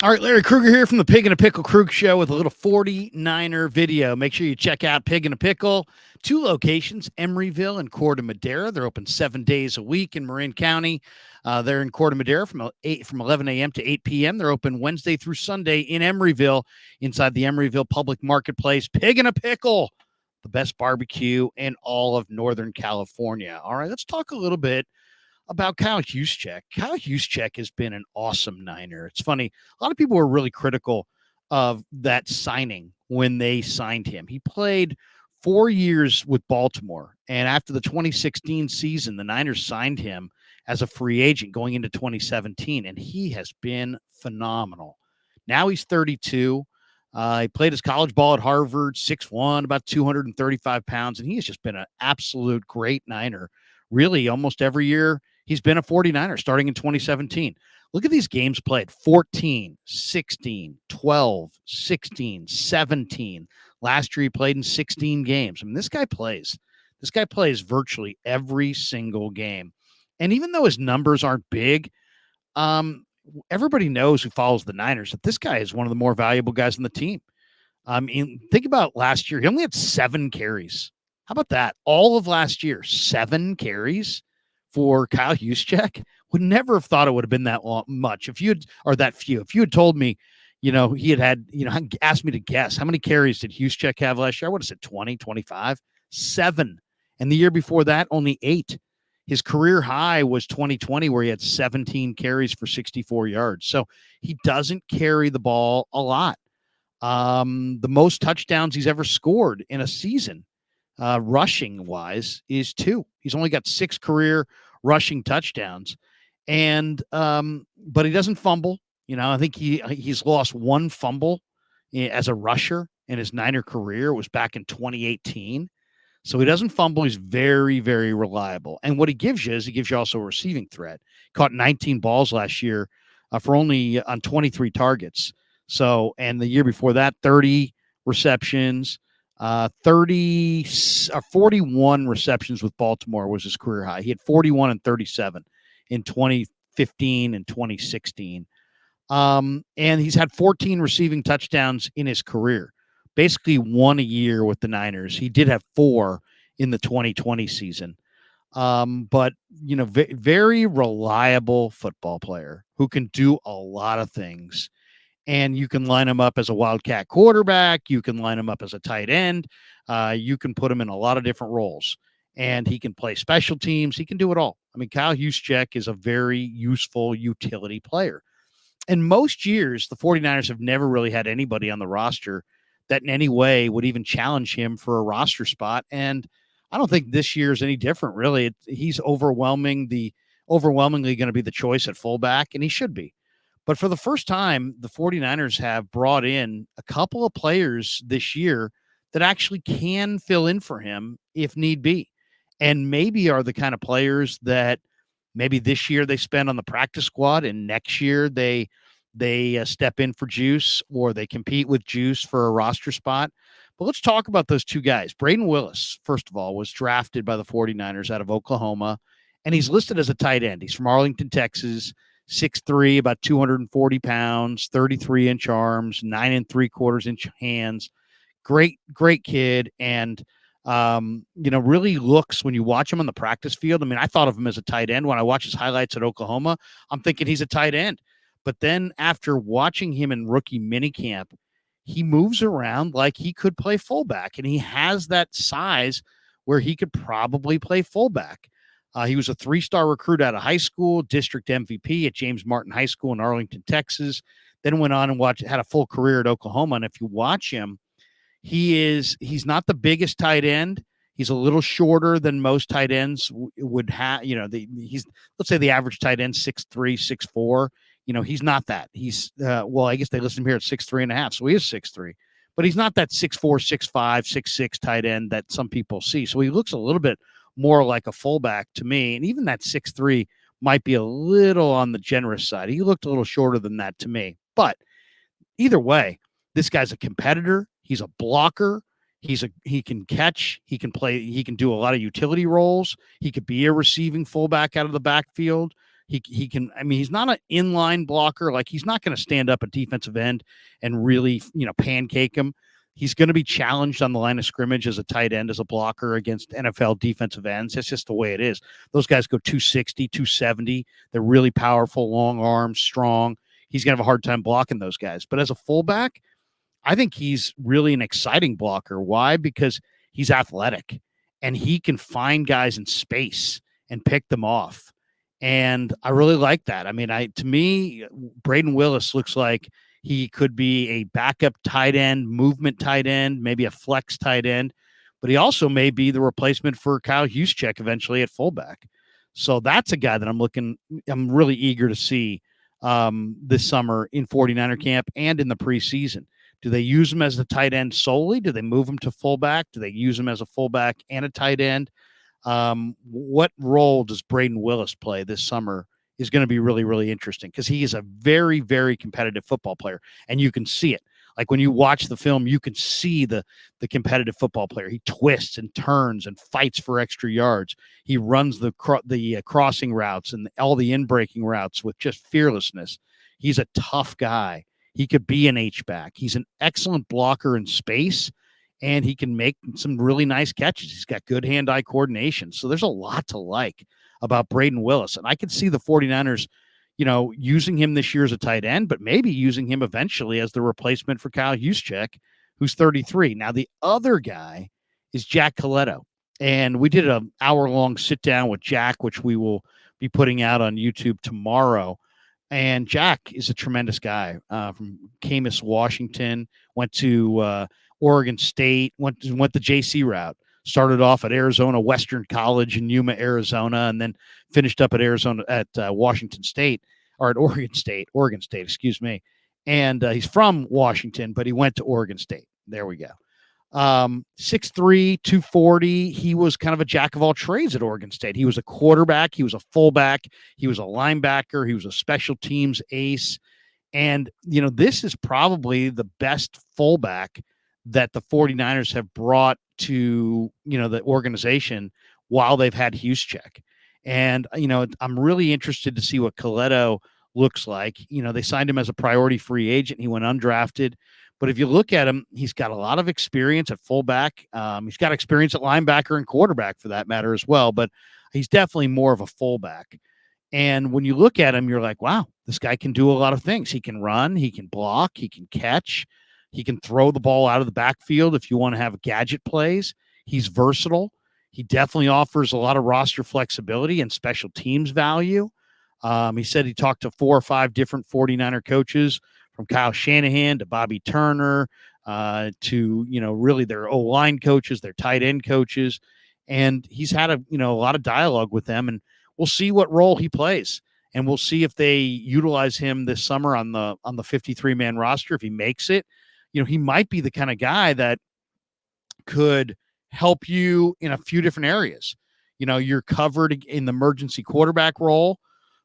All right, Larry Krueger here from the Pig and a Pickle Krug Show with a little 49er video. Make sure you check out Pig and a Pickle. Two locations, Emeryville and Corte Madera. They're open 7 days a week in Marin County. They're in Corte Madera from 11 a.m. to 8 p.m. They're open Wednesday through Sunday in Emeryville inside the Emeryville Public Marketplace. Pig and a Pickle, the best barbecue in all of Northern California. All right, let's talk a little bit about Kyle Juszczyk. Kyle Juszczyk has been an awesome Niner. It's funny. A lot of people were really critical of that signing when they signed him. He played 4 years with Baltimore. And after the 2016 season, the Niners signed him as a free agent going into 2017. And he has been phenomenal. Now he's 32. He played his college ball at Harvard, 6'1", about 235 pounds. And he has just been an absolute great Niner. Really, almost every year he's been a 49er starting in 2017. Look at these games played: 14, 16, 12, 16, 17. Last year he played in 16 games. I mean, this guy plays. This guy plays virtually every single game. And even though his numbers aren't big, everybody knows who follows the Niners that this guy is one of the more valuable guys on the team. I mean, think about last year. He only had 7 carries. How about that? All of last year, 7 carries for Kyle Juszczyk. Would never have thought it would have been that much if you had, or that few. If you had told me, he had, asked me to guess how many carries did Juszczyk have last year, I would have said 20, 25, 7. And the year before that, only 8. His career high was 2020, where he had 17 carries for 64 yards. So he doesn't carry the ball a lot. The most touchdowns he's ever scored in a season, rushing wise, is 2. He's only got 6 career rushing touchdowns, and but he doesn't fumble. I think he's lost 1 fumble as a rusher in his Niner career. It was back in 2018. So he doesn't fumble. He's very, very reliable. And what he gives you is he gives you also a receiving threat. Caught 19 balls last year for only on 23 targets. So, and the year before that, 30 receptions, 41 receptions with Baltimore was his career high. He had 41 and 37 in 2015 and 2016. And he's had 14 receiving touchdowns in his career, basically 1 a year with the Niners. He did have 4 in the 2020 season. But, very reliable football player who can do a lot of things. And you can line him up as a wildcat quarterback. You can line him up as a tight end. You can put him in a lot of different roles. And he can play special teams. He can do it all. I mean, Kyle Juszczyk is a very useful utility player. And most years, the 49ers have never really had anybody on the roster that in any way would even challenge him for a roster spot. And I don't think this year is any different, really. He's overwhelmingly going to be the choice at fullback, and he should be. But for the first time, the 49ers have brought in a couple of players this year that actually can fill in for him if need be, and maybe are the kind of players that maybe this year they spend on the practice squad, and next year they step in for Juice, or they compete with Juice for a roster spot. But let's talk about those two guys. Brayden Willis, first of all, was drafted by the 49ers out of Oklahoma, and he's listed as a tight end. He's from Arlington, Texas. 6'3", about 240 pounds, 33-inch arms, 9 3/4-inch hands. Great kid. And, really looks, when you watch him on the practice field, I mean, I thought of him as a tight end. When I watch his highlights at Oklahoma, I'm thinking he's a tight end. But then after watching him in rookie minicamp, he moves around like he could play fullback, and he has that size where he could probably play fullback. He was a 3-star recruit out of high school, district MVP at James Martin High School in Arlington, Texas. Then went on and had a full career at Oklahoma. And if you watch him, he's not the biggest tight end. He's a little shorter than most tight ends would have. Let's say the average tight end 6'3", 6'4". He's not that. He's I guess they list him here at 6'3.5", so he is 6'3". But he's not that 6'4", 6'5", 6'6" tight end that some people see. So he looks a little bit more like a fullback to me. And even that 6'3" might be a little on the generous side. He looked a little shorter than that to me. But either way, this guy's a competitor. He's a blocker. He can catch. He can play. He can do a lot of utility roles. He could be a receiving fullback out of the backfield. He can, I mean, he's not an inline blocker. Like, he's not going to stand up at defensive end and really, pancake him. He's going to be challenged on the line of scrimmage as a tight end, as a blocker against NFL defensive ends. That's just the way it is. Those guys go 260, 270. They're really powerful, long arms, strong. He's going to have a hard time blocking those guys. But as a fullback, I think he's really an exciting blocker. Why? Because he's athletic and he can find guys in space and pick them off. And I really like that. I mean, to me, Brayden Willis looks like he could be a backup tight end, movement tight end, maybe a flex tight end, but he also may be the replacement for Kyle Juszczyk eventually at fullback. So that's a guy that I'm really eager to see this summer in 49er camp and in the preseason. Do they use him as a tight end solely? Do they move him to fullback? Do they use him as a fullback and a tight end? What role does Brayden Willis play this summer is going to be really, really interesting, because he is a very, very competitive football player, and you can see it. Like, when you watch the film, you can see the competitive football player. He twists and turns and fights for extra yards. He runs the crossing routes and all the in-breaking routes with just fearlessness. He's a tough guy. He could be an H-back. He's an excellent blocker in space, and he can make some really nice catches. He's got good hand-eye coordination. So there's a lot to like about Brayden Willis. And I could see the 49ers, using him this year as a tight end, but maybe using him eventually as the replacement for Kyle Juszczyk, who's 33. Now, the other guy is Jack Colletto. And we did an hour-long sit-down with Jack, which we will be putting out on YouTube tomorrow. And Jack is a tremendous guy from Camas, Washington, went to Oregon State, went the JC route, started off at Arizona Western College in Yuma, Arizona, and then finished up at Washington State, or at Oregon State, excuse me. And he's from Washington, but he went to Oregon State. There we go. 6'3", 240. He was kind of a jack of all trades at Oregon State. He was a quarterback. He was a fullback. He was a linebacker. He was a special teams ace. And, this is probably the best fullback that the 49ers have brought to, the organization while they've had Juszczyk. And, I'm really interested to see what Colletto looks like. They signed him as a priority free agent. He went undrafted. But if you look at him, he's got a lot of experience at fullback. He's got experience at linebacker and quarterback, for that matter, as well. But he's definitely more of a fullback. And when you look at him, you're like, wow, this guy can do a lot of things. He can run, he can block, he can catch. He can throw the ball out of the backfield if you want to have gadget plays. He's versatile. He definitely offers a lot of roster flexibility and special teams value. He said he talked to 4 or 5 different 49er coaches, from Kyle Shanahan to Bobby Turner to, really their O-line coaches, their tight end coaches. And he's had a lot of dialogue with them, and we'll see what role he plays. And we'll see if they utilize him this summer on the 53-man roster. If he makes it, he might be the kind of guy that could help you in a few different areas. You're covered in the emergency quarterback role.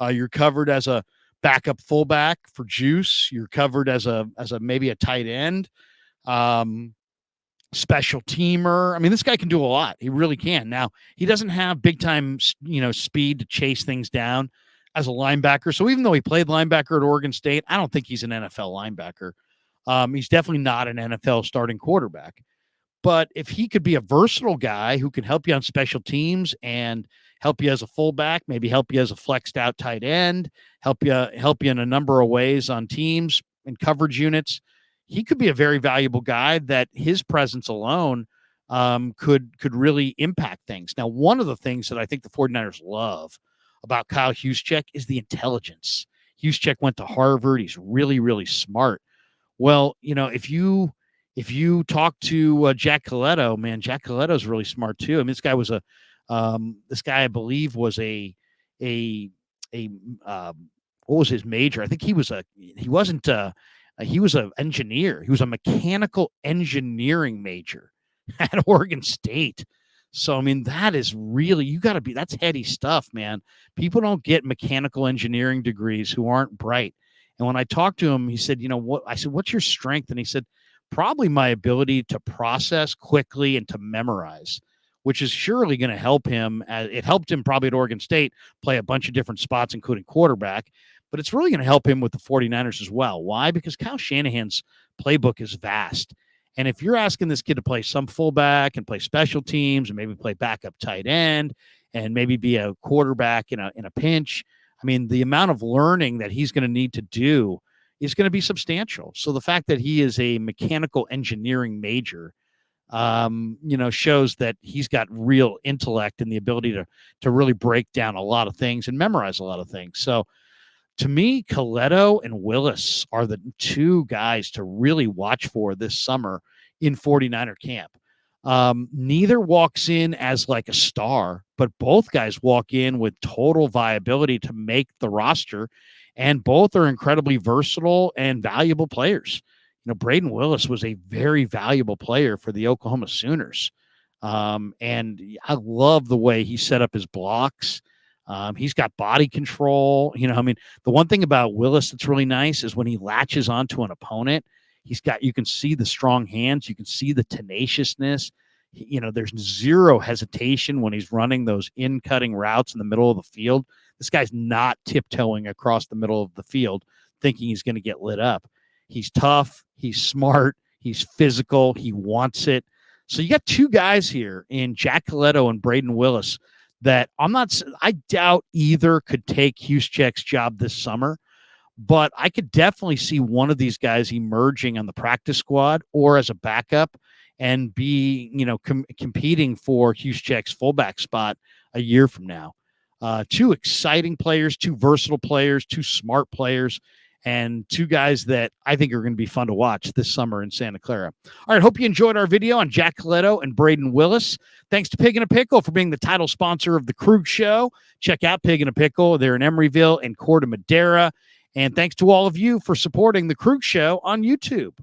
You're covered as a backup fullback for Juice. You're covered as a maybe a tight end, special teamer. I mean, this guy can do a lot. He really can. Now, he doesn't have big time, speed to chase things down as a linebacker. So even though he played linebacker at Oregon State, I don't think he's an NFL linebacker. He's definitely not an NFL starting quarterback. But if he could be a versatile guy who can help you on special teams and help you as a fullback, maybe help you as a flexed out tight end, help you in a number of ways on teams and coverage units, he could be a very valuable guy that his presence alone could really impact things. Now, one of the things that I think the 49ers love about Kyle Juszczyk is the intelligence. Juszczyk went to Harvard. He's really, really smart. Well, if you talk to Jack Colletto, man, Jack Coletto's really smart too. I mean, this guy was I believe was a what was his major? I think he was an engineer. He was a mechanical engineering major at Oregon State. So, I mean, that is really, that's heady stuff, man. People don't get mechanical engineering degrees who aren't bright. And when I talked to him, he said, I said, what's your strength? And he said, probably my ability to process quickly and to memorize. which is surely going to help him. It helped him probably at Oregon State play a bunch of different spots, including quarterback, but it's really going to help him with the 49ers as well. Why? Because Kyle Shanahan's playbook is vast. And if you're asking this kid to play some fullback and play special teams and maybe play backup tight end and maybe be a quarterback in a pinch, I mean, the amount of learning that he's going to need to do is going to be substantial. So the fact that he is a mechanical engineering major, shows that he's got real intellect and the ability to really break down a lot of things and memorize a lot of things. So to me, Colletto and Willis are the two guys to really watch for this summer in 49er camp. Neither walks in as like a star, but both guys walk in with total viability to make the roster, and both are incredibly versatile and valuable players. Brayden Willis was a very valuable player for the Oklahoma Sooners. And I love the way he set up his blocks. He's got body control. The one thing about Willis that's really nice is when he latches onto an opponent, you can see the strong hands. You can see the tenaciousness. There's zero hesitation when he's running those in-cutting routes in the middle of the field. This guy's not tiptoeing across the middle of the field thinking he's going to get lit up. He's tough. He's smart. He's physical. He wants it. So you got two guys here in Jack Colletto and Brayden Willis that I doubt either could take Juszczyk's job this summer, but I could definitely see one of these guys emerging on the practice squad or as a backup and be, competing for Juszczyk's fullback spot a year from now. Two exciting players, two versatile players, two smart players, and two guys that I think are going to be fun to watch this summer in Santa Clara. All right, hope you enjoyed our video on Jack Colletto and Brayden Willis. Thanks to Pig and a Pickle for being the title sponsor of the Krug Show. Check out Pig and a Pickle. They're in Emeryville and Corte Madera. And thanks to all of you for supporting the Krug Show on YouTube.